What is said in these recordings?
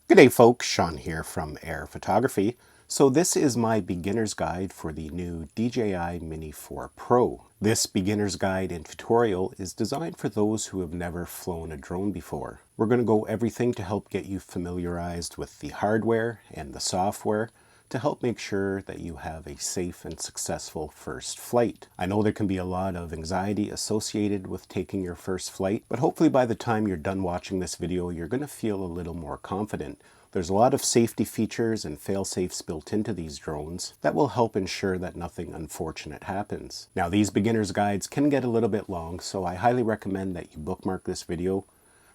G'day folks, Sean here from Air Photography. So this is my beginner's guide for the new DJI Mini 4 Pro. This beginner's guide and tutorial is designed for those who have never flown a drone before. We're going to go everything to help get you familiarized with the hardware and the software to help make sure that you have a safe and successful first flight. I know there can be a lot of anxiety associated with taking your first flight, but hopefully by the time you're done watching this video, you're going to feel a little more confident. There's a lot of safety features and fail-safes built into these drones that will help ensure that nothing unfortunate happens. Now, these beginner's guides can get a little bit long, so I highly recommend that you bookmark this video.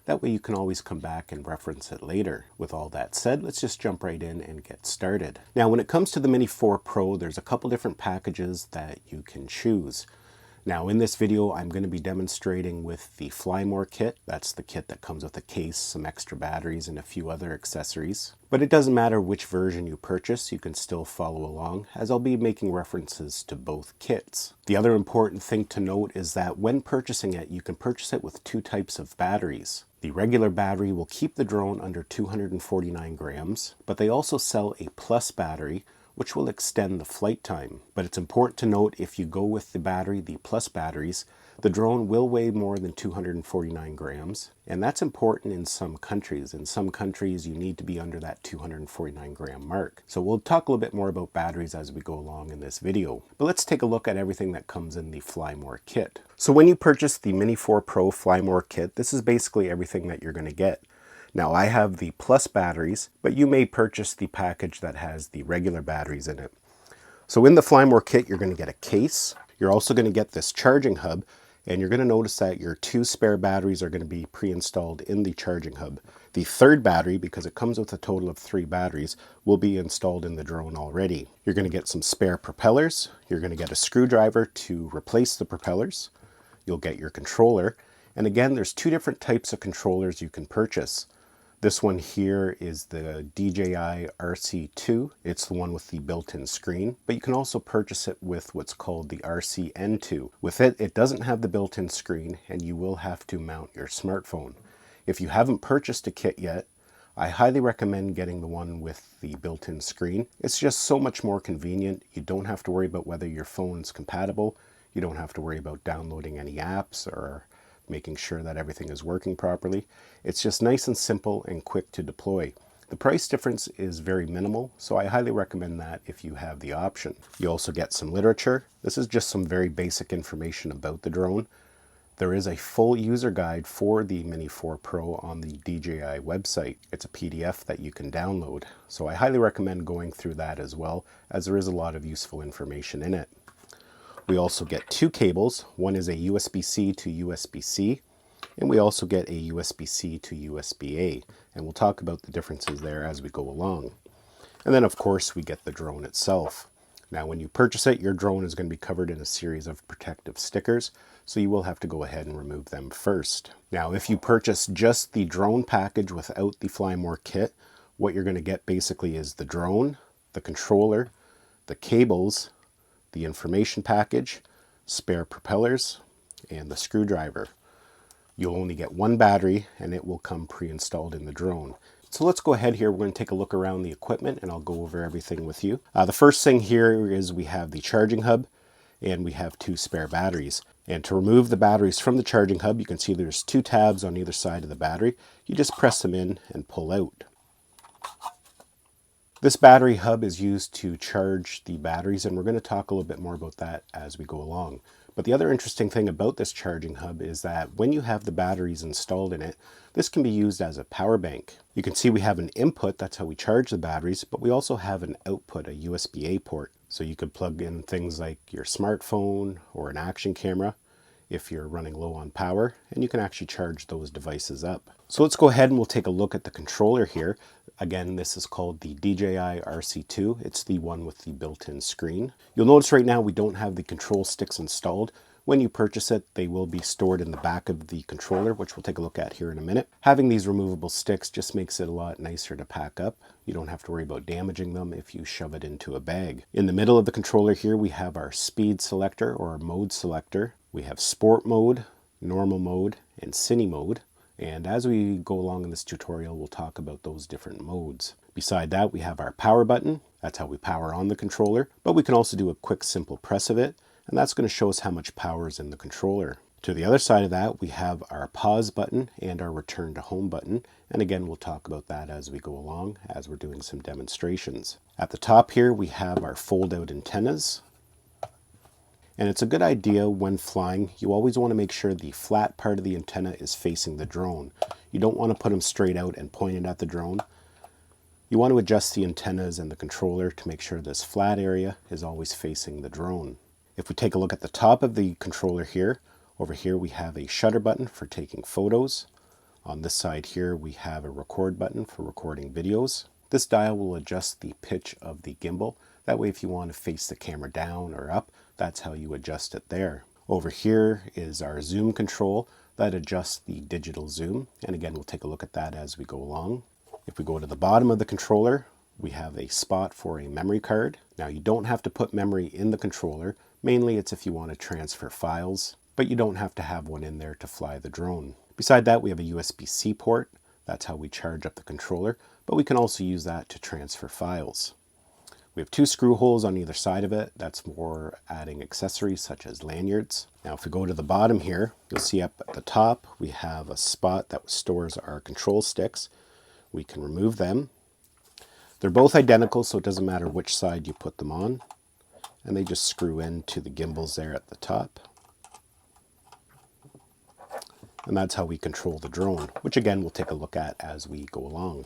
That way you can always come back and reference it later. With all that said, let's just jump right in and get started. Now, when it comes to the Mini 4 Pro, there's a couple different packages that you can choose. Now, in this video, I'm going to be demonstrating with the Firmware kit. That's the kit that comes with a case, some extra batteries, and a few other accessories. But it doesn't matter which version you purchase, you can still follow along, as I'll be making references to both kits. The other important thing to note is that when purchasing it, you can purchase it with two types of batteries. The regular battery will keep the drone under 249 grams, but they also sell a plus battery, which will extend the flight time. But it's important to note, if you go with the battery, the plus batteries, the drone will weigh more than 249 grams. And that's important in some countries. In some countries, you need to be under that 249 gram mark. So we'll talk a little bit more about batteries as we go along in this video. But let's take a look at everything that comes in the Firmware kit. So when you purchase the Mini 4 Pro Firmware kit, this is basically everything that you're going to get. Now, I have the plus batteries, but you may purchase the package that has the regular batteries in it. So in the Firmware kit, you're going to get a case. You're also going to get this charging hub, and you're going to notice that your two spare batteries are going to be pre-installed in the charging hub. The third battery, because it comes with a total of 3 batteries, will be installed in the drone already. You're going to get some spare propellers. You're going to get a screwdriver to replace the propellers. You'll get your controller. And again, there's two different types of controllers you can purchase. This one here is the DJI RC2. It's the one with the built-in screen, but you can also purchase it with what's called the RCN2. With it, it doesn't have the built-in screen, and you will have to mount your smartphone. If you haven't purchased a kit yet, I highly recommend getting the one with the built-in screen. It's just so much more convenient. You don't have to worry about whether your phone's compatible. You don't have to worry about downloading any apps or making sure that everything is working properly. It's just nice and simple and quick to deploy. The price difference is very minimal, so I highly recommend that if you have the option. You also get some literature. This is just some very basic information about the drone. There is a full user guide for the Mini 4 Pro on the DJI website. It's a PDF that you can download, so I highly recommend going through that as well, as there is a lot of useful information in it. We also get 2 cables. One is a USB-C to USB-C, and we also get a USB-C to USB-A. And we'll talk about the differences there as we go along. And then, of course, we get the drone itself. Now, when you purchase it, your drone is going to be covered in a series of protective stickers, so you will have to go ahead and remove them first. Now, if you purchase just the drone package without the Firmware kit, what you're going to get basically is the drone, the controller, the cables, the information package, spare propellers, and the screwdriver. You'll only get 1 battery, and it will come pre-installed in the drone. So let's go ahead here. We're going to take a look around the equipment, and I'll go over everything with you. The first thing here is we have the charging hub, and we have 2 spare batteries. And to remove the batteries from the charging hub, you can see there's 2 tabs on either side of the battery. You just press them in and pull out. This battery hub is used to charge the batteries, and we're going to talk a little bit more about that as we go along. But the other interesting thing about this charging hub is that when you have the batteries installed in it, this can be used as a power bank. You can see we have an input, that's how we charge the batteries, but we also have an output, a USB-A port. So you could plug in things like your smartphone or an action camera if you're running low on power, and you can actually charge those devices up. So let's go ahead and we'll take a look at the controller here. Again, this is called the DJI RC2. It's the one with the built-in screen. You'll notice right now we don't have the control sticks installed. When you purchase it, they will be stored in the back of the controller, which we'll take a look at here in a minute. Having these removable sticks just makes it a lot nicer to pack up. You don't have to worry about damaging them if you shove it into a bag. In the middle of the controller here, we have our speed selector or mode selector. We have sport mode, normal mode, and cine mode. And as we go along in this tutorial, we'll talk about those different modes. Beside that, we have our power button. That's how we power on the controller, but we can also do a quick simple press of it, and that's going to show us how much power is in the controller. To the other side of that, we have our pause button and our return to home button. And again, we'll talk about that as we go along, as we're doing some demonstrations. At the top here, we have our fold out antennas. And it's a good idea when flying, you always want to make sure the flat part of the antenna is facing the drone. You don't want to put them straight out and pointed at the drone. You want to adjust the antennas and the controller to make sure this flat area is always facing the drone. If we take a look at the top of the controller here, over here we have a shutter button for taking photos. On this side here we have a record button for recording videos. This dial will adjust the pitch of the gimbal. That way if you want to face the camera down or up, that's how you adjust it there. Over here is our zoom control that adjusts the digital zoom. And again, we'll take a look at that as we go along. If we go to the bottom of the controller, we have a spot for a memory card. Now you don't have to put memory in the controller. Mainly it's if you want to transfer files, but you don't have to have one in there to fly the drone. Beside that, we have a USB-C port. That's how we charge up the controller, but we can also use that to transfer files. We have 2 screw holes on either side of it. That's for adding accessories such as lanyards. Now if we go to the bottom here, you'll see up at the top we have a spot that stores our control sticks. We can remove them. They're both identical, so it doesn't matter which side you put them on. And they just screw into the gimbals there at the top. And that's how we control the drone, which again we'll take a look at as we go along.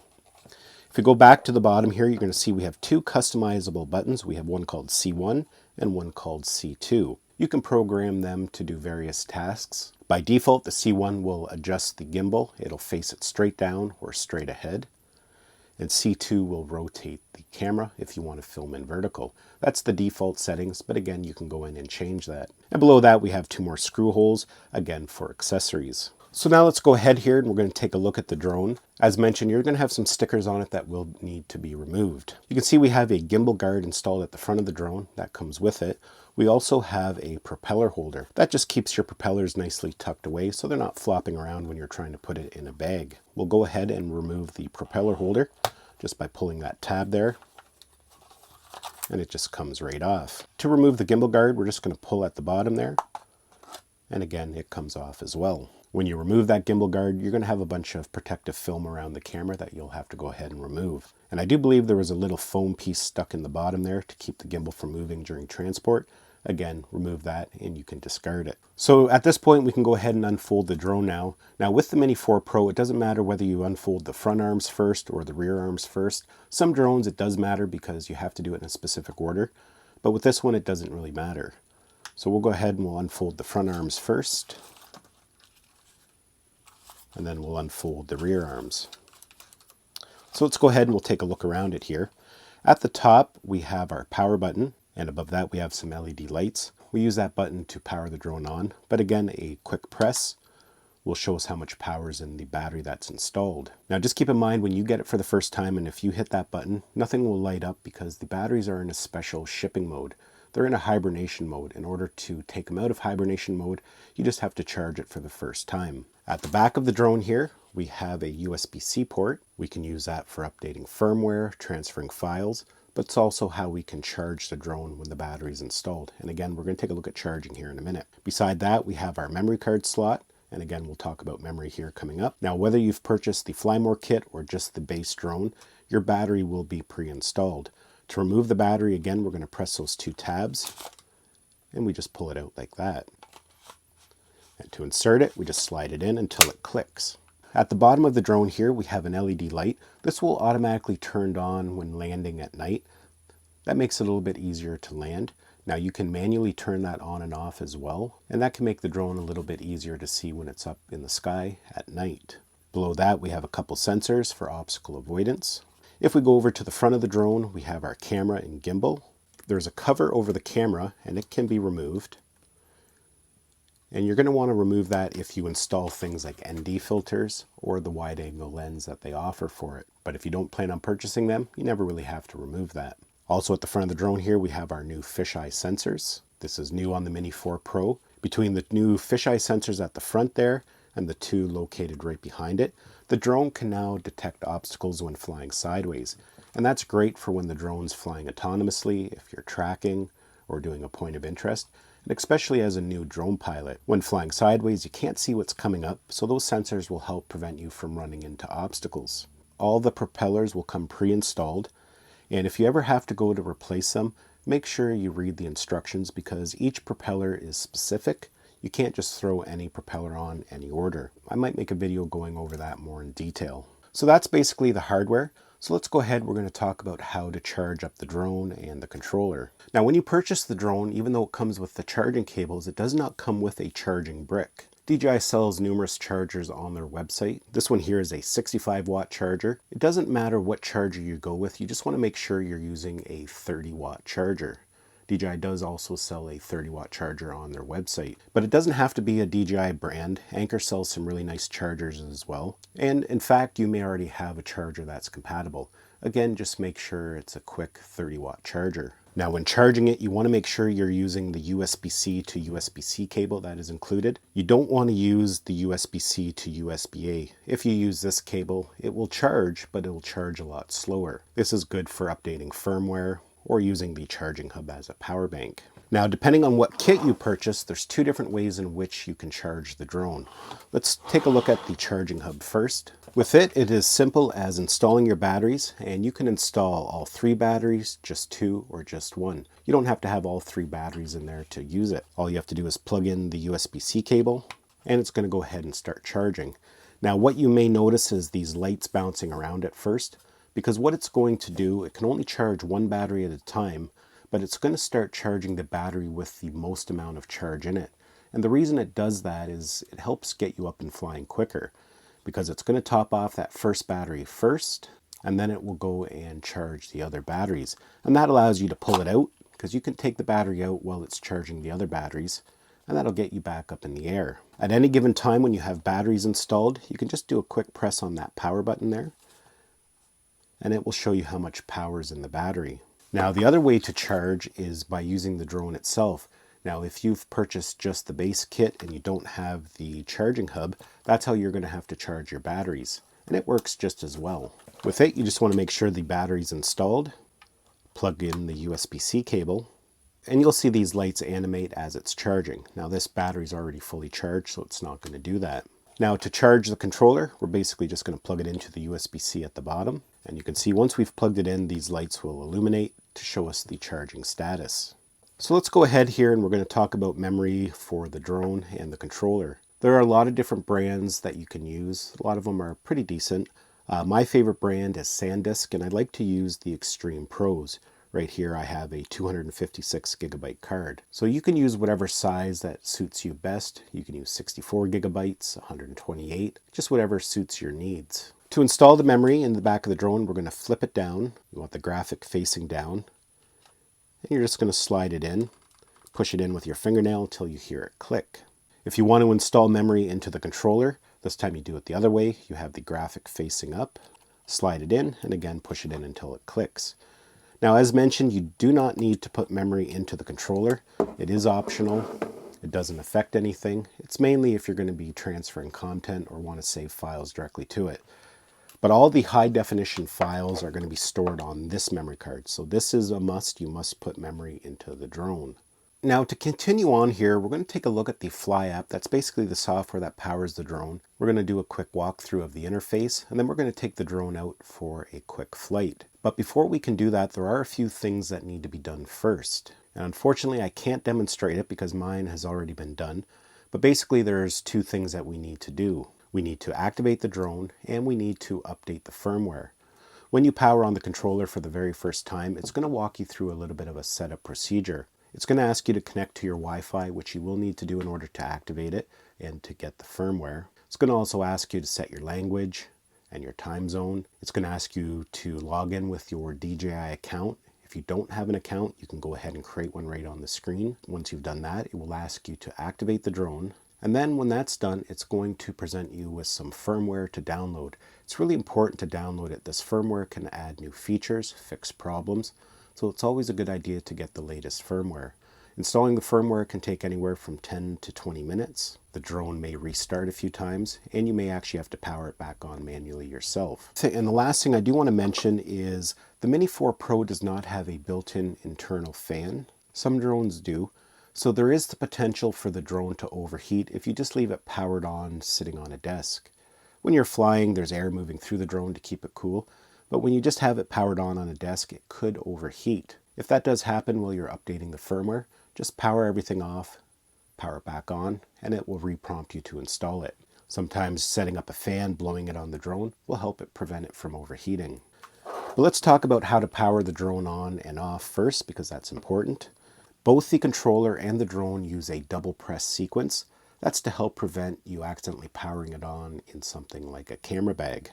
If we go back to the bottom here, you're going to see we have 2 customizable buttons. We have one called C1 and one called C2. You can program them to do various tasks. By default, the C1 will adjust the gimbal. It'll face it straight down or straight ahead. And C2 will rotate the camera if you want to film in vertical. That's the default settings, but again, you can go in and change that. And below that, we have 2 more screw holes, again for accessories. So now let's go ahead here and we're going to take a look at the drone. As mentioned, you're going to have some stickers on it that will need to be removed. You can see we have a gimbal guard installed at the front of the drone. That comes with it. We also have a propeller holder. That just keeps your propellers nicely tucked away so they're not flopping around when you're trying to put it in a bag. We'll go ahead and remove the propeller holder just by pulling that tab there. And it just comes right off. To remove the gimbal guard, we're just going to pull at the bottom there. And again, it comes off as well. When you remove that gimbal guard, you're going to have a bunch of protective film around the camera that you'll have to go ahead and remove. And I do believe there was a little foam piece stuck in the bottom there to keep the gimbal from moving during transport. Again, remove that and you can discard it. So at this point, we can go ahead and unfold the drone now. Now with the Mini 4 Pro, it doesn't matter whether you unfold the front arms first or the rear arms first. Some drones, it does matter because you have to do it in a specific order. But with this one, it doesn't really matter. So we'll go ahead and we'll unfold the front arms first. And then we'll unfold the rear arms. So let's go ahead and we'll take a look around it here. At the top, we have our power button, and above that we have some LED lights. We use that button to power the drone on, but again, a quick press will show us how much power is in the battery that's installed. Now just keep in mind when you get it for the first time, and if you hit that button, nothing will light up because the batteries are in a special shipping mode. They're in a hibernation mode. In order to take them out of hibernation mode, you just have to charge it for the first time. At the back of the drone here, we have a USB-C port. We can use that for updating firmware, transferring files, but it's also how we can charge the drone when the battery is installed. And again, we're going to take a look at charging here in a minute. Beside that, we have our memory card slot. And again, we'll talk about memory here coming up. Now, whether you've purchased the Fly More kit or just the base drone, your battery will be pre-installed. To remove the battery, again, we're going to press those 2 tabs and we just pull it out like that. And to insert it, we just slide it in until it clicks. At the bottom of the drone here, we have an LED light. This will automatically turn on when landing at night. That makes it a little bit easier to land. Now you can manually turn that on and off as well, and that can make the drone a little bit easier to see when it's up in the sky at night. Below that, we have a couple sensors for obstacle avoidance. If we go over to the front of the drone, we have our camera and gimbal. There's a cover over the camera and it can be removed. And you're going to want to remove that if you install things like ND filters or the wide angle lens that they offer for it. But if you don't plan on purchasing them, you never really have to remove that. Also at the front of the drone here, we have our new fisheye sensors. This is new on the Mini 4 Pro. Between the new fisheye sensors at the front there and the 2 located right behind it, the drone can now detect obstacles when flying sideways. And that's great for when the drone's flying autonomously, if you're tracking or doing a point of interest, and especially as a new drone pilot. When flying sideways, you can't see what's coming up, so those sensors will help prevent you from running into obstacles. All the propellers will come pre-installed, and if you ever have to go to replace them, make sure you read the instructions because each propeller is specific. You can't just throw any propeller on any order. I might make a video going over that more in detail. So that's basically the hardware. So let's go ahead, we're going to talk about how to charge up the drone and the controller. Now when you purchase the drone, even though it comes with the charging cables, it does not come with a charging brick. DJI sells numerous chargers on their website. This one here is a 65-watt charger. It doesn't matter what charger you go with, you just want to make sure you're using a 30-watt charger. DJI does also sell a 30-watt charger on their website, but it doesn't have to be a DJI brand. Anker sells some really nice chargers as well. And in fact, you may already have a charger that's compatible. Again, just make sure it's a quick 30-watt charger. Now when charging it, you want to make sure you're using the USB-C to USB-C cable that is included. You don't want to use the USB-C to USB-A. If you use this cable, it will charge, but it will charge a lot slower. This is good for updating firmware or using the charging hub as a power bank. Now, depending on what kit you purchase, there's 2 different ways in which you can charge the drone. Let's take a look at the charging hub first. With it, it is simple as installing your batteries, and you can install all 3 batteries, just 2, or just 1. You don't have to have all 3 batteries in there to use it. All you have to do is plug in the USB-C cable, and it's going to go ahead and start charging. Now, what you may notice is these lights bouncing around at first, because what it's going to do, it can only charge 1 battery at a time, but it's going to start charging the battery with the most amount of charge in it. And the reason it does that is it helps get you up and flying quicker, because it's going to top off that first battery first, and then it will go and charge the other batteries. And that allows you to pull it out, because you can take the battery out while it's charging the other batteries, and that'll get you back up in the air. At any given time when you have batteries installed, you can just do a quick press on that power button there, and it will show you how much power is in the battery. Now the other way to charge is by using the drone itself. Now if you've purchased just the base kit and you don't have the charging hub, that's how you're going to have to charge your batteries. And it works just as well. With it, you just want to make sure the battery's installed, plug in the USB-C cable, and you'll see these lights animate as it's charging. Now this battery's already fully charged, so it's not going to do that. Now to charge the controller, we're basically just going to plug it into the USB-C at the bottom. And you can see once we've plugged it in, these lights will illuminate to show us the charging status. So let's go ahead here and we're going to talk about memory for the drone and the controller. There are a lot of different brands that you can use. A lot of them are pretty decent. My favorite brand is SanDisk, and I like to use the Extreme Pros. Right here I have a 256 gigabyte card. So you can use whatever size that suits you best. You can use 64 gigabytes, 128, just whatever suits your needs. To install the memory in the back of the drone, we're going to flip it down. You want the graphic facing down. And you're just going to slide it in, push it in with your fingernail until you hear it click. If you want to install memory into the controller, this time you do it the other way. You have the graphic facing up, slide it in, and again push it in until it clicks. Now, as mentioned, you do not need to put memory into the controller. It is optional. It doesn't affect anything. It's mainly if you're going to be transferring content or want to save files directly to it. But all the high definition files are going to be stored on this memory card. So this is a must. You must put memory into the drone. Now to continue on here, we're going to take a look at the Fly app. That's basically the software that powers the drone. We're going to do a quick walkthrough of the interface, and then we're going to take the drone out for a quick flight. But before we can do that, there are a few things that need to be done first. And unfortunately, I can't demonstrate it because mine has already been done. But basically, there's 2 things that we need to do. We need to activate the drone, and we need to update the firmware. When you power on the controller for the very first time, it's going to walk you through a little bit of a setup procedure. It's going to ask you to connect to your Wi-Fi, which you will need to do in order to activate it and to get the firmware. It's going to also ask you to set your language and your time zone. It's going to ask you to log in with your DJI account. If you don't have an account, you can go ahead and create one right on the screen. Once you've done that, it will ask you to activate the drone. And then when that's done, it's going to present you with some firmware to download. It's really important to download it. This firmware can add new features, fix problems. So it's always a good idea to get the latest firmware. Installing the firmware can take anywhere from 10 to 20 minutes. The drone may restart a few times, and you may actually have to power it back on manually yourself. And the last thing I do want to mention is the Mini 4 Pro does not have a built-in internal fan. Some drones do. So there is the potential for the drone to overheat if you just leave it powered on sitting on a desk. When you're flying, there's air moving through the drone to keep it cool, but when you just have it powered on a desk, it could overheat. If that does happen while you're updating the firmware, just power everything off, power it back on, and it will re-prompt you to install it. Sometimes setting up a fan, blowing it on the drone, will help it prevent it from overheating. But let's talk about how to power the drone on and off first, because that's important. Both the controller and the drone use a double press sequence. That's to help prevent you accidentally powering it on in something like a camera bag.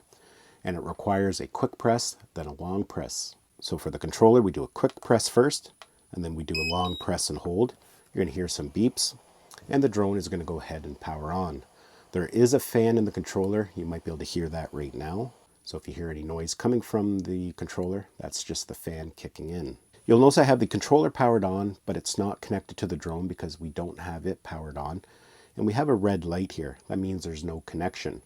And it requires a quick press, then a long press. So for the controller, we do a quick press first, and then we do a long press and hold. You're going to hear some beeps, and the drone is going to go ahead and power on. There is a fan in the controller. You might be able to hear that right now. So if you hear any noise coming from the controller, that's just the fan kicking in. You'll notice I have the controller powered on, but it's not connected to the drone because we don't have it powered on. And we have a red light here. That means there's no connection.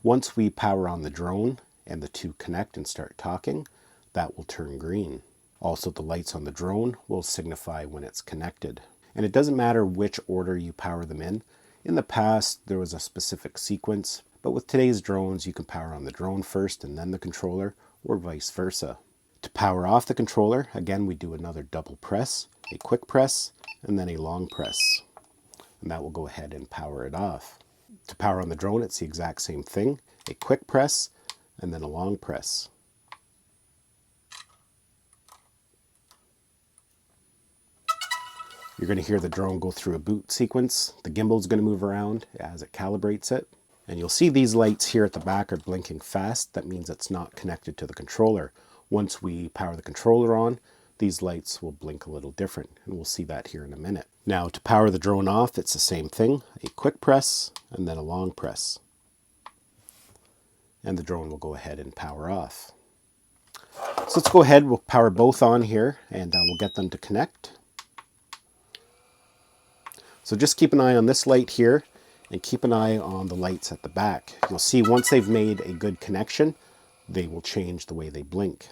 Once we power on the drone and the two connect and start talking, that will turn green. Also, the lights on the drone will signify when it's connected. And it doesn't matter which order you power them in. In the past, there was a specific sequence, but with today's drones, you can power on the drone first and then the controller, or vice versa. To power off the controller, again, we do another double press, a quick press, and then a long press. And that will go ahead and power it off. To power on the drone, it's the exact same thing, a quick press, and then a long press. You're going to hear the drone go through a boot sequence. The gimbal is going to move around as it calibrates it. And you'll see these lights here at the back are blinking fast. That means it's not connected to the controller. Once we power the controller on, these lights will blink a little different, and we'll see that here in a minute. Now, to power the drone off, it's the same thing, a quick press and then a long press. And the drone will go ahead and power off. So let's go ahead, we'll power both on here, and we'll get them to connect. So just keep an eye on this light here, and keep an eye on the lights at the back. You'll see once they've made a good connection, they will change the way they blink.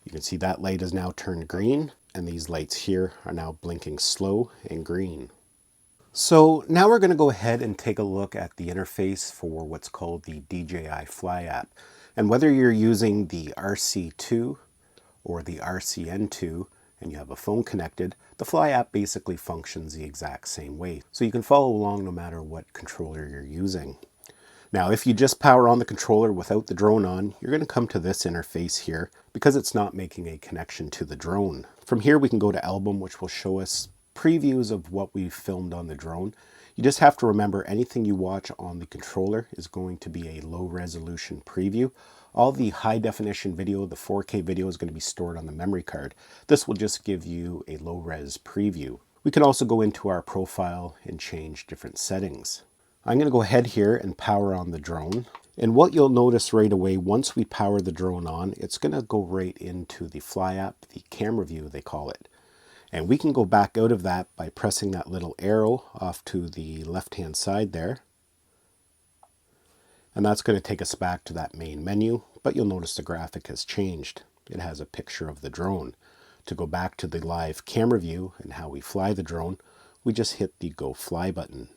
You can see that light is now turned green, and these lights here are now blinking slow and green. So now we're going to go ahead and take a look at the interface for what's called the DJI Fly App. And whether you're using the RC2 or the RCN2 and you have a phone connected, the Fly App basically functions the exact same way. So you can follow along no matter what controller you're using. Now, if you just power on the controller without the drone on, you're going to come to this interface here because it's not making a connection to the drone. From here, we can go to Album, which will show us previews of what we've filmed on the drone. You just have to remember anything you watch on the controller is going to be a low resolution preview. All the high definition video, the 4K video, is going to be stored on the memory card. This will just give you a low res preview. We can also go into our profile and change different settings. I'm going to go ahead here and power on the drone. And what you'll notice right away, once we power the drone on, it's going to go right into the Fly App, the camera view they call it. And we can go back out of that by pressing that little arrow off to the left-hand side there. And that's going to take us back to that main menu, but you'll notice the graphic has changed. It has a picture of the drone. To go back to the live camera view and how we fly the drone, we just hit the Go Fly button.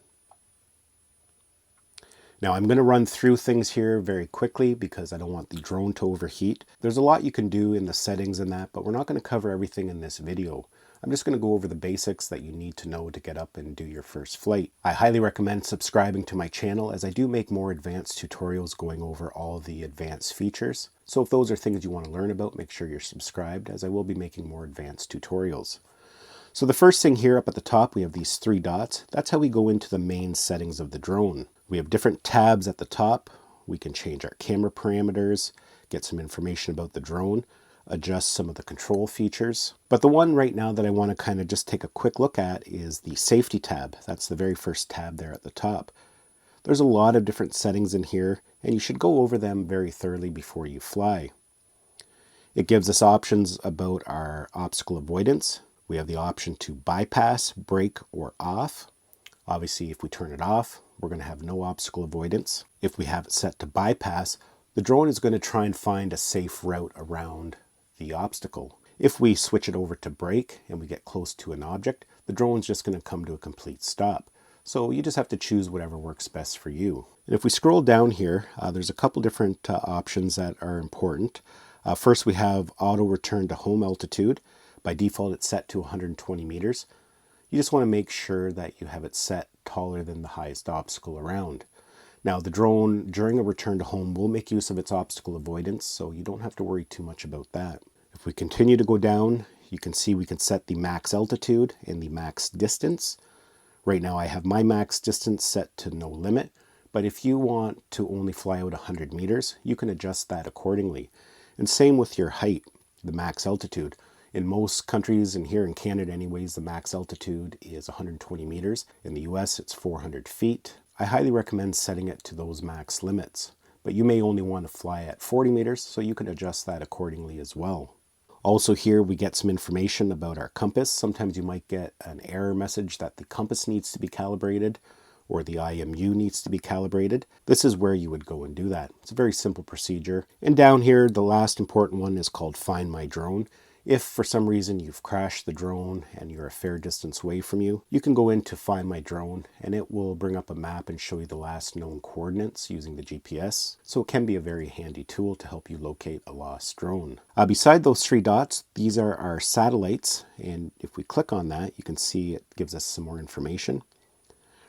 Now I'm going to run through things here very quickly because I don't want the drone to overheat. There's a lot you can do in the settings and that, but we're not going to cover everything in this video. I'm just going to go over the basics that you need to know to get up and do your first flight. I highly recommend subscribing to my channel as I do make more advanced tutorials going over all the advanced features. So if those are things you want to learn about, make sure you're subscribed as I will be making more advanced tutorials. So the first thing here up at the top, we have these three dots. That's how we go into the main settings of the drone. We have different tabs at the top. We can change our camera parameters, get some information about the drone, adjust some of the control features. But the one right now that I want to kind of just take a quick look at is the safety tab. That's the very first tab there at the top. There's a lot of different settings in here, and you should go over them very thoroughly before you fly. It gives us options about our obstacle avoidance. We have the option to bypass, brake, or off. Obviously, if we turn it off, we're going to have no obstacle avoidance. If we have it set to bypass, the drone is going to try and find a safe route around the obstacle. If we switch it over to brake and we get close to an object, the drone's just going to come to a complete stop. So you just have to choose whatever works best for you. And if we scroll down here, there's a couple different options that are important. First, we have auto return to home altitude. By default, it's set to 120 meters. You just want to make sure that you have it set taller than the highest obstacle around. Now, the drone, during a return to home, will make use of its obstacle avoidance, so you don't have to worry too much about that. If we continue to go down, you can see we can set the max altitude and the max distance. Right now, I have my max distance set to no limit, but if you want to only fly out 100 meters, you can adjust that accordingly. And same with your height, the max altitude. In most countries, and here in Canada anyways, the max altitude is 120 meters. In the US, it's 400 feet. I highly recommend setting it to those max limits, but you may only want to fly at 40 meters, so you can adjust that accordingly as well. Also here we get some information about our compass. Sometimes you might get an error message that the compass needs to be calibrated or the IMU needs to be calibrated. This is where you would go and do that. It's a very simple procedure. And down here, the last important one is called Find My Drone. If for some reason you've crashed the drone and you're a fair distance away from you, you can go into Find My Drone and it will bring up a map and show you the last known coordinates using the GPS. So it can be a very handy tool to help you locate a lost drone. Beside those three dots, these are our satellites. And if we click on that, you can see it gives us some more information.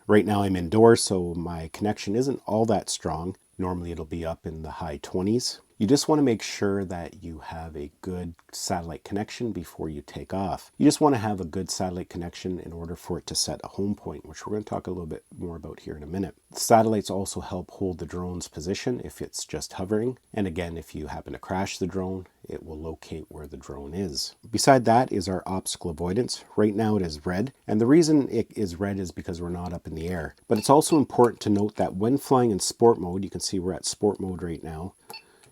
Right now I'm indoors, so my connection isn't all that strong. Normally it'll be up in the high 20s. You just want to make sure that you have a good satellite connection before you take off. You just want to have a good satellite connection in order for it to set a home point, which we're going to talk a little bit more about here in a minute. Satellites also help hold the drone's position if it's just hovering. And again, if you happen to crash the drone, it will locate where the drone is. Beside that is our obstacle avoidance. Right now it is red. And the reason it is red is because we're not up in the air. But it's also important to note that when flying in sport mode, you can see we're at sport mode right now,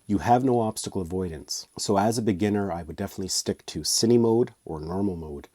you have no obstacle avoidance. So as a beginner, I would definitely stick to cine mode or normal mode.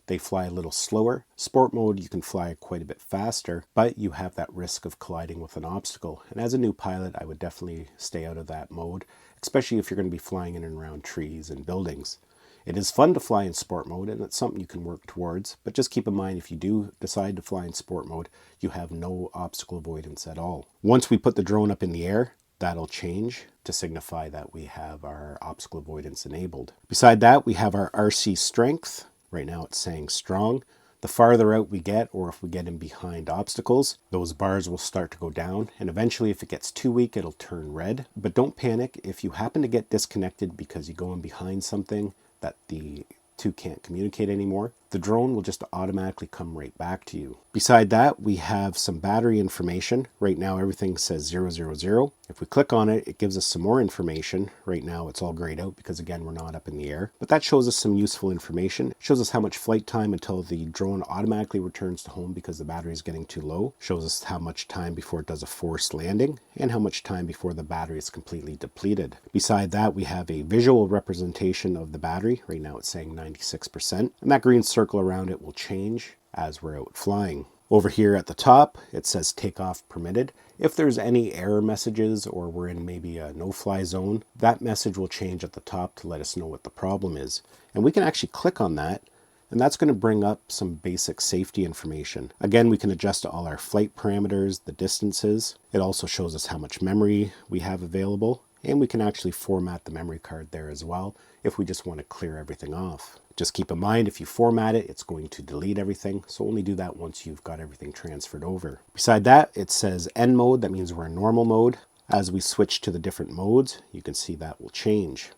They fly a little slower. Sport mode, you can fly quite a bit faster, but you have that risk of colliding with an obstacle. And as a new pilot, I would definitely stay out of that mode, especially if you're going to be flying in and around trees and buildings. It is fun to fly in sport mode, and it's something you can work towards, but just keep in mind if you do decide to fly in sport mode, you have no obstacle avoidance at all. Once we put the drone up in the air, that'll change to signify that we have our obstacle avoidance enabled. Beside that, we have our RC strength. Right now it's saying strong. The farther out we get, or if we get in behind obstacles, those bars will start to go down, and eventually if it gets too weak, it'll turn red. But don't panic. If you happen to get disconnected because you go in behind something that the two can't communicate anymore, the drone will just automatically come right back to you. Beside that, we have some battery information. Right now everything says 000. If we click on it, it gives us some more information. Right now it's all grayed out because again, we're not up in the air, but that shows us some useful information. It shows us how much flight time until the drone automatically returns to home because the battery is getting too low. It shows us how much time before it does a forced landing and how much time before the battery is completely depleted. Beside that, we have a visual representation of the battery. Right now it's saying 96%, and that green circle around it will change as we're out flying. Over here at the top, it says takeoff permitted. If there's any error messages or we're in maybe a no-fly zone, that message will change at the top to let us know what the problem is. And we can actually click on that, and that's going to bring up some basic safety information. Again, we can adjust all our flight parameters, the distances. It also shows us how much memory we have available, and we can actually format the memory card there as well if we just want to clear everything off. Just keep in mind, if you format it, it's going to delete everything, so only do that once you've got everything transferred over. Beside that, it says N mode. That means we're in normal mode. As we switch to the different modes, you can see that will change.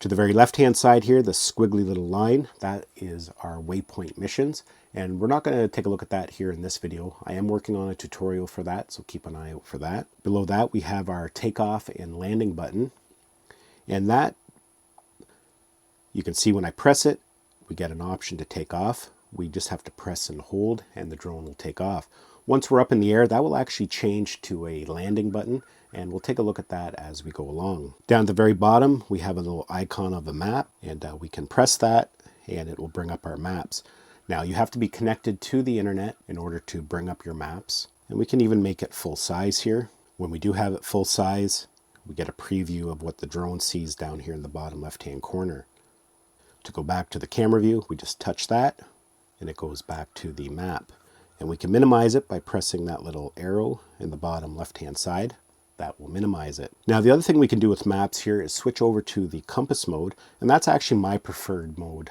To the very left-hand side here, the squiggly little line, that is our waypoint missions. And we're not going to take a look at that here in this video. I am working on a tutorial for that, so keep an eye out for that. Below that, we have our takeoff and landing button. And that, you can see when I press it, we get an option to take off. We just have to press and hold, and the drone will take off. Once we're up in the air, that will actually change to a landing button, and we'll take a look at that as we go along. Down at the very bottom, we have a little icon of a map, and we can press that, and it will bring up our maps. Now, you have to be connected to the internet in order to bring up your maps, and we can even make it full size here. When we do have it full size, we get a preview of what the drone sees down here in the bottom left-hand corner. To go back to the camera view, we just touch that, and it goes back to the map. And we can minimize it by pressing that little arrow in the bottom left-hand side. That will minimize it. Now, the other thing we can do with maps here is switch over to the compass mode, and that's actually my preferred mode.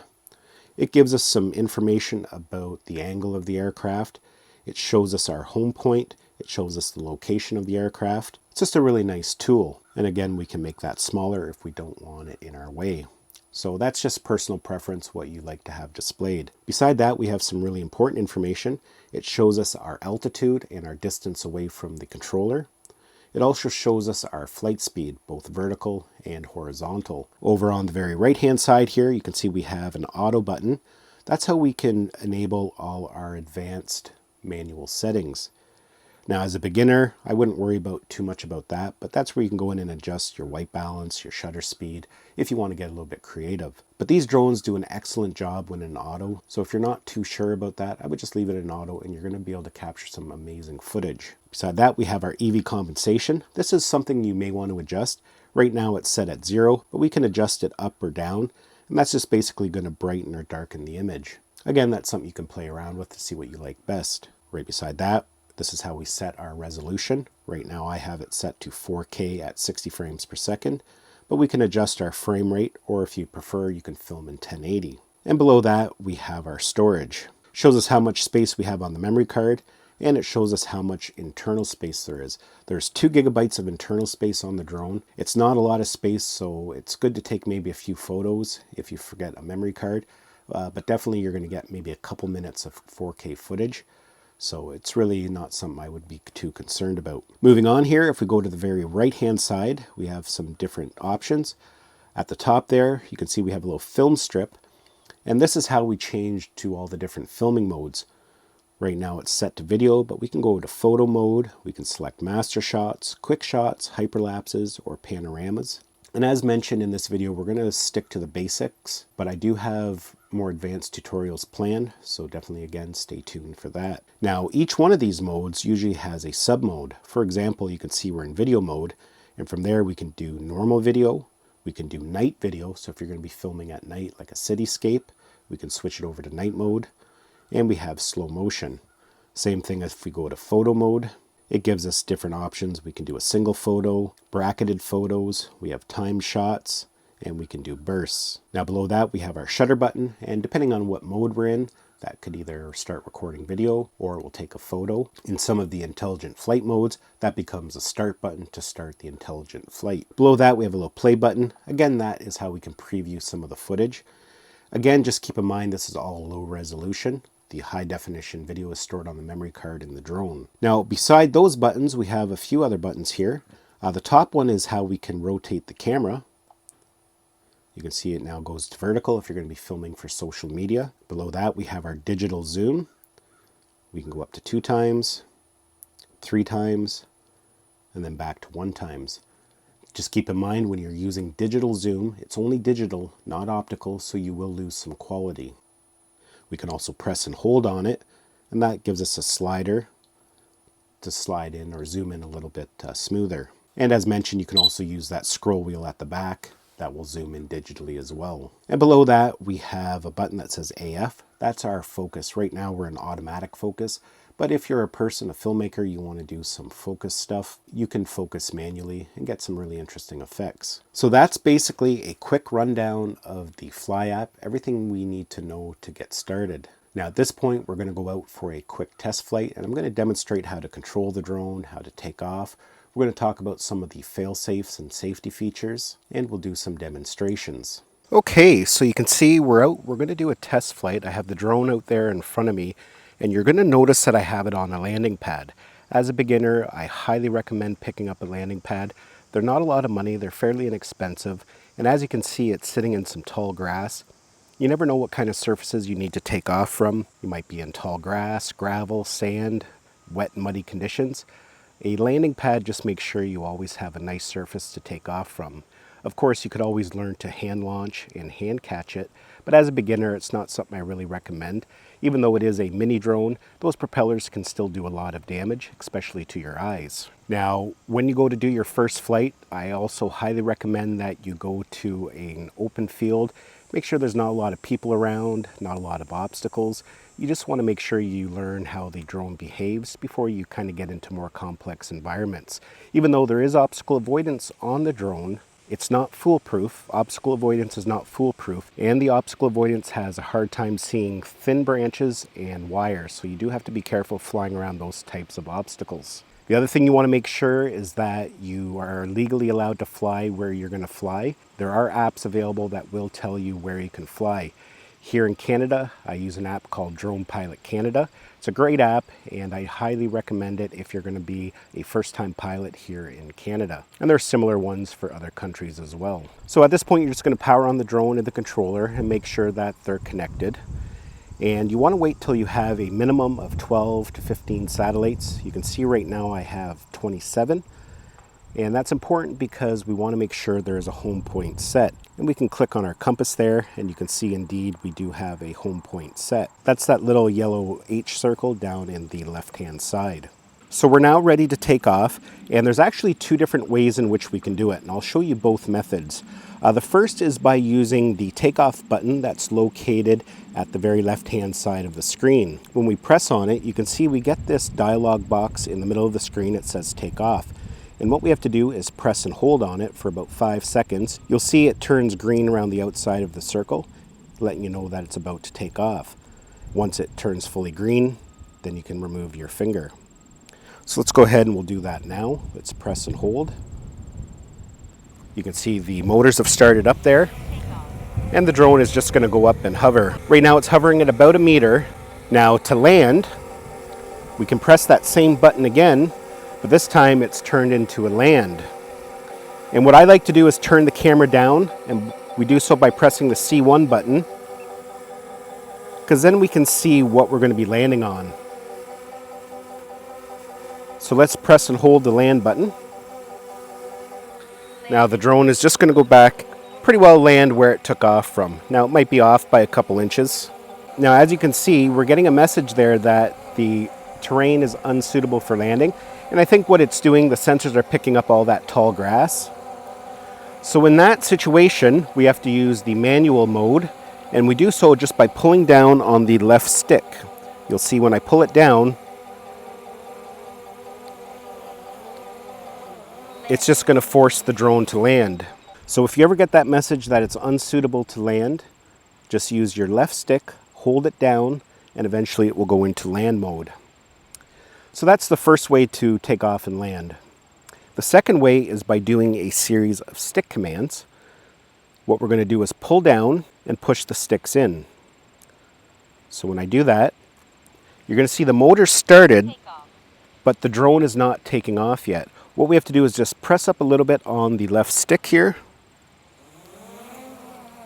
It gives us some information about the angle of the aircraft. It shows us our home point. It shows us the location of the aircraft. It's just a really nice tool. And again, we can make that smaller if we don't want it in our way. So that's just personal preference, what you like to have displayed. Beside that, we have some really important information. It shows us our altitude and our distance away from the controller. It also shows us our flight speed, both vertical and horizontal. Over on the very right-hand side here, you can see we have an auto button. That's how we can enable all our advanced manual settings. Now, as a beginner, I wouldn't worry too much about that, but that's where you can go in and adjust your white balance, your shutter speed, if you want to get a little bit creative. But these drones do an excellent job when in auto, so if you're not too sure about that, I would just leave it in auto and you're going to be able to capture some amazing footage. Beside that, we have our EV compensation. This is something you may want to adjust. Right now it's set at 0, but we can adjust it up or down, and that's just basically going to brighten or darken the image. Again, that's something you can play around with to see what you like best. Right beside that, this is how we set our resolution. Right now I have it set to 4K at 60 frames per second, but we can adjust our frame rate, or if you prefer, you can film in 1080. And below that, we have our storage. It shows us how much space we have on the memory card, and it shows us how much internal space there is. There's 2 gigabytes of internal space on the drone. It's not a lot of space, so it's good to take maybe a few photos if you forget a memory card, but definitely you're going to get maybe a couple minutes of 4K footage. So it's really not something I would be too concerned about. Moving on here, if we go to the very right-hand side, we have some different options. At the top there, you can see we have a little film strip, and this is how we change to all the different filming modes. Right now it's set to video, but we can go to photo mode. We can select master shots, quick shots, hyperlapses, or panoramas. And as mentioned in this video, we're going to stick to the basics, but I do have more advanced tutorials planned, so definitely again stay tuned for that. Now, each one of these modes usually has a sub mode. For example, you can see we're in video mode, and from there we can do normal video, we can do night video, so if you're going to be filming at night like a cityscape, we can switch it over to night mode, and we have slow motion. Same thing as if we go to photo mode. It gives us different options. We can do a single photo, bracketed photos, we have timed shots, and we can do bursts. Now below that we have our shutter button, and depending on what mode we're in, that could either start recording video or it will take a photo. In some of the intelligent flight modes, that becomes a start button to start the intelligent flight. Below that we have a little play button. Again, that is how we can preview some of the footage. Again, just keep in mind this is all low resolution. The high definition video is stored on the memory card in the drone. Now, beside those buttons, we have a few other buttons here. The top one is how we can rotate the camera. You can see it now goes to vertical if you're going to be filming for social media. Below that, we have our digital zoom. We can go up to 2 times, 3 times, and then back to 1 times. Just keep in mind when you're using digital zoom, it's only digital, not optical, so you will lose some quality. We can also press and hold on it, and that gives us a slider to slide in or zoom in a little bit smoother. And as mentioned, you can also use that scroll wheel at the back that will zoom in digitally as well. And below that, we have a button that says AF. That's our focus. Right now we're in automatic focus, but if you're a person, a filmmaker, you want to do some focus stuff, you can focus manually and get some really interesting effects. So that's basically a quick rundown of the Fly app, everything we need to know to get started. Now at this point, we're going to go out for a quick test flight, and I'm going to demonstrate how to control the drone, how to take off. We're going to talk about some of the fail-safes and safety features, and we'll do some demonstrations. Okay, so you can see we're out. We're going to do a test flight. I have the drone out there in front of me, and you're going to notice that I have it on a landing pad. As a beginner, I highly recommend picking up a landing pad. They're not a lot of money, they're fairly inexpensive, and as you can see, it's sitting in some tall grass. You never know what kind of surfaces you need to take off from. You might be in tall grass, gravel, sand, wet and muddy conditions, a landing pad just makes sure you always have a nice surface to take off from. Of course, you could always learn to hand launch and hand catch it, but as a beginner, it's not something I really recommend. Even though it is a mini drone, those propellers can still do a lot of damage, especially to your eyes. Now, when you go to do your first flight, I also highly recommend that you go to an open field. Make sure there's not a lot of people around, not a lot of obstacles. You just want to make sure you learn how the drone behaves before you kind of get into more complex environments. Even though there is obstacle avoidance on the drone, it's not foolproof. Obstacle avoidance is not foolproof, and the obstacle avoidance has a hard time seeing thin branches and wires, so you do have to be careful flying around those types of obstacles. The other thing you want to make sure is that you are legally allowed to fly where you're going to fly. There are apps available that will tell you where you can fly. Here in Canada, I use an app called Drone Pilot Canada. It's a great app, and I highly recommend it if you're going to be a first-time pilot here in Canada. And there are similar ones for other countries as well. So at this point, you're just going to power on the drone and the controller and make sure that they're connected. And you want to wait till you have a minimum of 12 to 15 satellites. You can see right now I have 27. And that's important because we want to make sure there is a home point set. And we can click on our compass there, and you can see indeed we do have a home point set. That's that little yellow H circle down in the left-hand side. So we're now ready to take off, and there's actually two different ways in which we can do it, and I'll show you both methods. The first is by using the takeoff button that's located at the very left-hand side of the screen. When we press on it, you can see we get this dialog box in the middle of the screen that says take off. And what we have to do is press and hold on it for about 5 seconds. You'll see it turns green around the outside of the circle, letting you know that it's about to take off. Once it turns fully green, then you can remove your finger. So let's go ahead and we'll do that now. Let's press and hold. You can see the motors have started up there, and the drone is just going to go up and hover. Right now it's hovering at about 1 meter. Now to land, we can press that same button again, but this time it's turned into a land. And what I like to do is turn the camera down, and we do so by pressing the C1 button, because then we can see what we're going to be landing on. So let's press and hold the land button. Now the drone is just going to go back, pretty well land where it took off from. Now it might be off by a couple inches. Now as you can see, we're getting a message there that the terrain is unsuitable for landing. And I think what it's doing, the sensors are picking up all that tall grass. So in that situation, we have to use the manual mode, and we do so just by pulling down on the left stick. You'll see when I pull it down, it's just going to force the drone to land. So if you ever get that message that it's unsuitable to land, just use your left stick, hold it down, and eventually it will go into land mode. So that's the first way to take off and land. The second way is by doing a series of stick commands. What we're going to do is pull down and push the sticks in. So when I do that, you're going to see the motor started, but the drone is not taking off yet. What we have to do is just press up a little bit on the left stick here.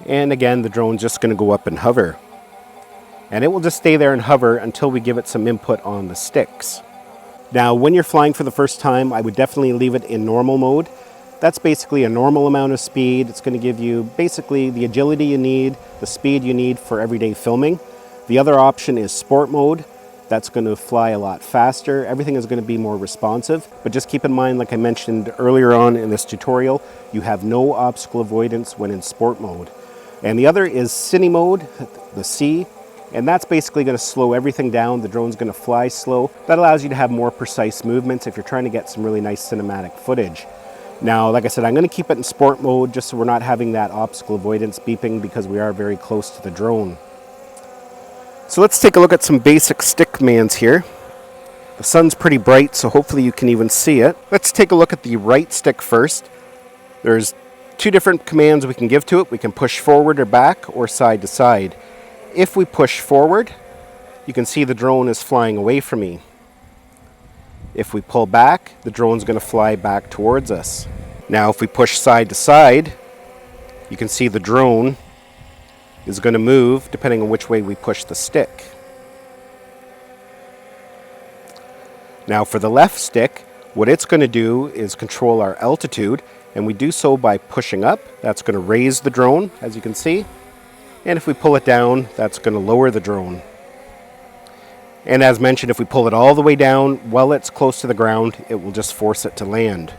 And again, the drone's just going to go up and hover. And it will just stay there and hover until we give it some input on the sticks. Now, when you're flying for the first time, I would definitely leave it in normal mode. That's basically a normal amount of speed. It's going to give you basically the agility you need, the speed you need for everyday filming. The other option is sport mode. That's going to fly a lot faster. Everything is going to be more responsive. But just keep in mind, like I mentioned earlier on in this tutorial, you have no obstacle avoidance when in sport mode. And the other is cine mode, the C. And that's basically going to slow everything down. The drone's going to fly slow. That allows you to have more precise movements if you're trying to get some really nice cinematic footage. Now, like I said, I'm going to keep it in sport mode just so we're not having that obstacle avoidance beeping because we are very close to the drone. So let's take a look at some basic stick commands here. The sun's pretty bright, so hopefully you can even see it. Let's take a look at the right stick first. There's two different commands we can give to it. We can push forward or back or side to side. If we push forward, you can see the drone is flying away from me. If we pull back, the drone's going to fly back towards us. Now if we push side to side, you can see the drone is going to move depending on which way we push the stick. Now for the left stick, what it's going to do is control our altitude, and we do so by pushing up. That's going to raise the drone, as you can see. And if we pull it down, that's going to lower the drone. And as mentioned, if we pull it all the way down while it's close to the ground, it will just force it to land.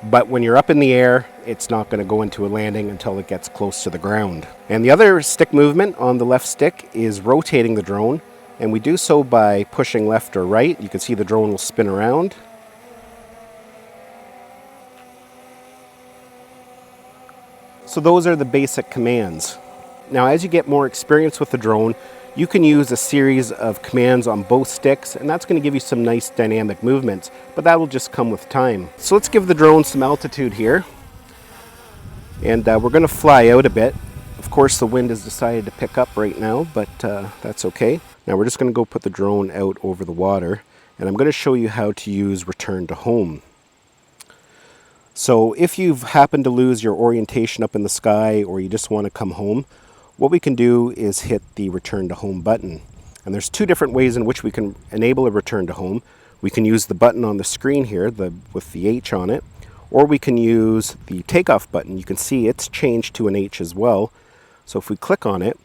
But when you're up in the air, it's not going to go into a landing until it gets close to the ground. And the other stick movement on the left stick is rotating the drone. And we do so by pushing left or right. You can see the drone will spin around. So those are the basic commands. Now as you get more experience with the drone, you can use a series of commands on both sticks, and that's going to give you some nice dynamic movements, but that will just come with time. So let's give the drone some altitude here. And we're going to fly out a bit. Of course the wind has decided to pick up right now, but that's okay. Now we're just going to go put the drone out over the water, and I'm going to show you how to use return to home. So if you've happened to lose your orientation up in the sky, or you just want to come home, what we can do is hit the return to home button. And there's two different ways in which we can enable a return to home. We can use the button on the screen here with the H on it, or we can use the takeoff button. You can see it's changed to an H as well. So if we click on it,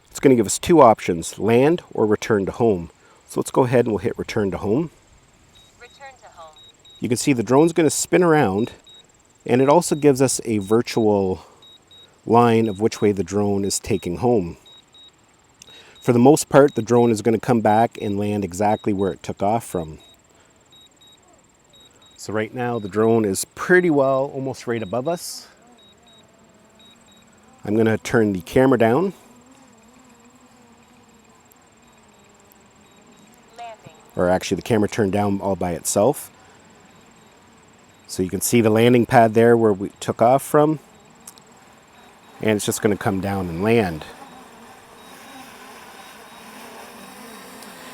it's going to give us two options, land or return to home. So let's go ahead and we'll hit return to home. Return to home. You can see the drone's going to spin around, and it also gives us a virtual line of which way the drone is taking home. For the most part, the drone is going to come back and land exactly where it took off from. So right now the drone is pretty well almost right above us. I'm going to turn the camera down. Landing. Or actually the camera turned down all by itself. So you can see the landing pad there where we took off from. And it's just going to come down and land.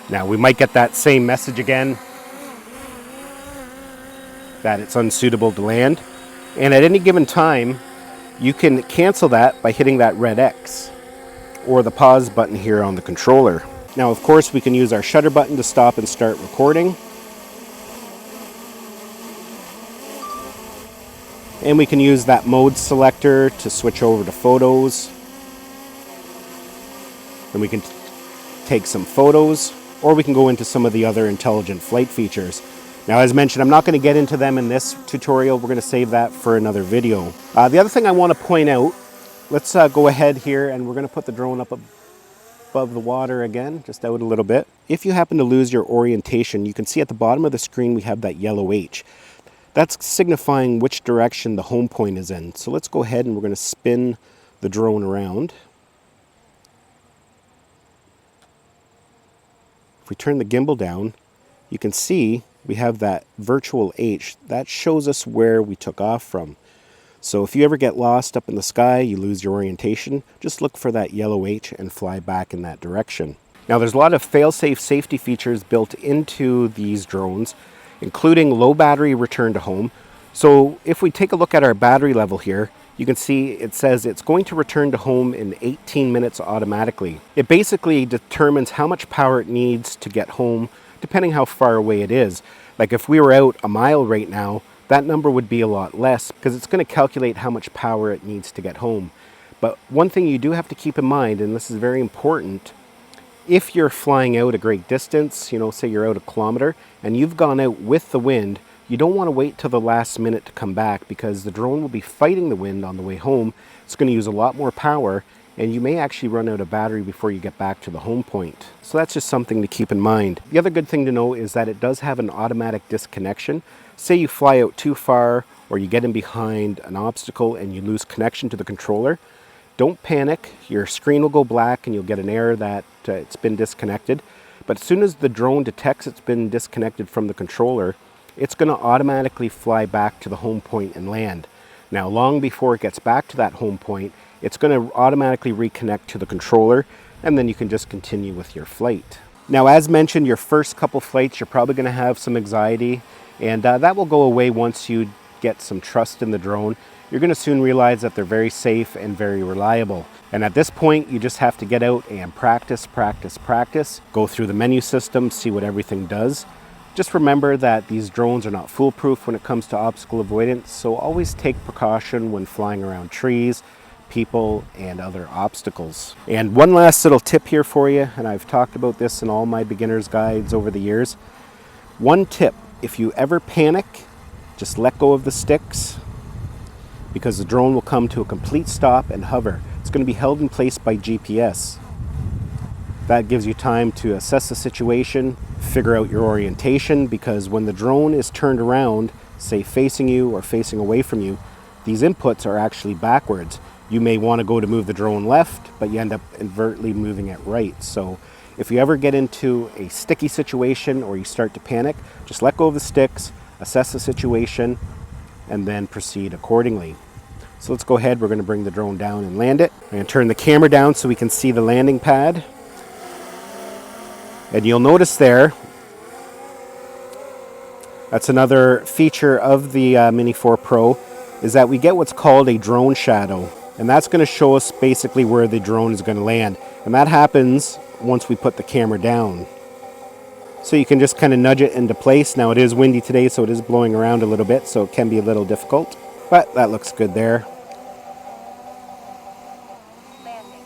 Now we might get that same message again, that it's unsuitable to land. And at any given time, you can cancel that by hitting that red X or the pause button here on the controller. Now of course we can use our shutter button to stop and start recording. And we can use that mode selector to switch over to photos. And we can take some photos, or we can go into some of the other intelligent flight features. Now as mentioned, I'm not going to get into them in this tutorial. We're going to save that for another video. The other thing I want to point out, let's go ahead here and we're going to put the drone up above the water again, just out a little bit. If you happen to lose your orientation, you can see at the bottom of the screen we have that yellow H. That's signifying which direction the home point is in. So let's go ahead and we're going to spin the drone around. If we turn the gimbal down, you can see we have that virtual H. That shows us where we took off from. So if you ever get lost up in the sky, you lose your orientation, just look for that yellow H and fly back in that direction. Now there's a lot of fail-safe safety features built into these drones, including low battery return to home. So if we take a look at our battery level here, you can see it says it's going to return to home in 18 minutes automatically. It basically determines how much power it needs to get home, depending how far away it is. Like if we were out a mile right now, that number would be a lot less because it's going to calculate how much power it needs to get home. But one thing you do have to keep in mind, and this is very important, if you're flying out a great distance, say you're out a kilometer, and you've gone out with the wind, you don't want to wait till the last minute to come back because the drone will be fighting the wind on the way home. It's going to use a lot more power, and you may actually run out of battery before you get back to the home point. So that's just something to keep in mind. The other good thing to know is that it does have an automatic disconnection. Say you fly out too far or you get in behind an obstacle and you lose connection to the controller. Don't panic, your screen will go black and you'll get an error that it's been disconnected. But as soon as the drone detects it's been disconnected from the controller, it's going to automatically fly back to the home point and land. Now, long before it gets back to that home point, it's going to automatically reconnect to the controller, and then you can just continue with your flight. Now, as mentioned, your first couple flights, you're probably going to have some anxiety, and that will go away once you get some trust in the drone. You're going to soon realize that they're very safe and very reliable. And at this point, you just have to get out and practice, go through the menu system, see what everything does. Just remember that these drones are not foolproof when it comes to obstacle avoidance, so always take precaution when flying around trees, people, and other obstacles. And one last little tip here for you, and I've talked about this in all my beginner's guides over the years. One tip, if you ever panic, just let go of the sticks, because the drone will come to a complete stop and hover. It's going to be held in place by GPS. That gives you time to assess the situation, figure out your orientation, because when the drone is turned around, say facing you or facing away from you, these inputs are actually backwards. You may want to go to move the drone left, but you end up inadvertently moving it right. So if you ever get into a sticky situation or you start to panic, just let go of the sticks, assess the situation, and then proceed accordingly. So let's go ahead. We're going to bring the drone down and land it. I'm going to turn the camera down so we can see the landing pad. And you'll notice there, that's another feature of the Mini 4 Pro, is that we get what's called a drone shadow. And that's going to show us basically where the drone is going to land. And that happens once we put the camera down. So you can just kind of nudge it into place. Now it is windy today, so it is blowing around a little bit, so it can be a little difficult. But that looks good there. Landing.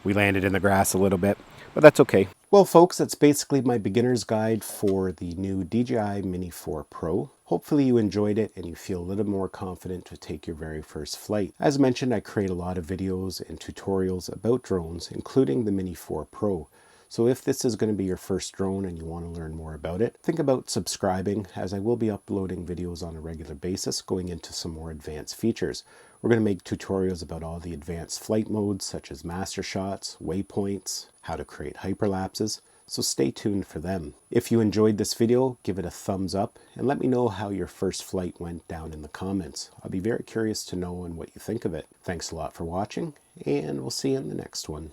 We landed in the grass a little bit, but that's okay. Well, folks, that's basically my beginner's guide for the new DJI Mini 4 Pro. Hopefully you enjoyed it and you feel a little more confident to take your very first flight. As mentioned, I create a lot of videos and tutorials about drones, including the Mini 4 Pro. So if this is going to be your first drone and you want to learn more about it, think about subscribing, as I will be uploading videos on a regular basis going into some more advanced features. We're going to make tutorials about all the advanced flight modes such as master shots, waypoints, how to create hyperlapses, so stay tuned for them. If you enjoyed this video, give it a thumbs up and let me know how your first flight went down in the comments. I'll be very curious to know and what you think of it. Thanks a lot for watching, and we'll see you in the next one.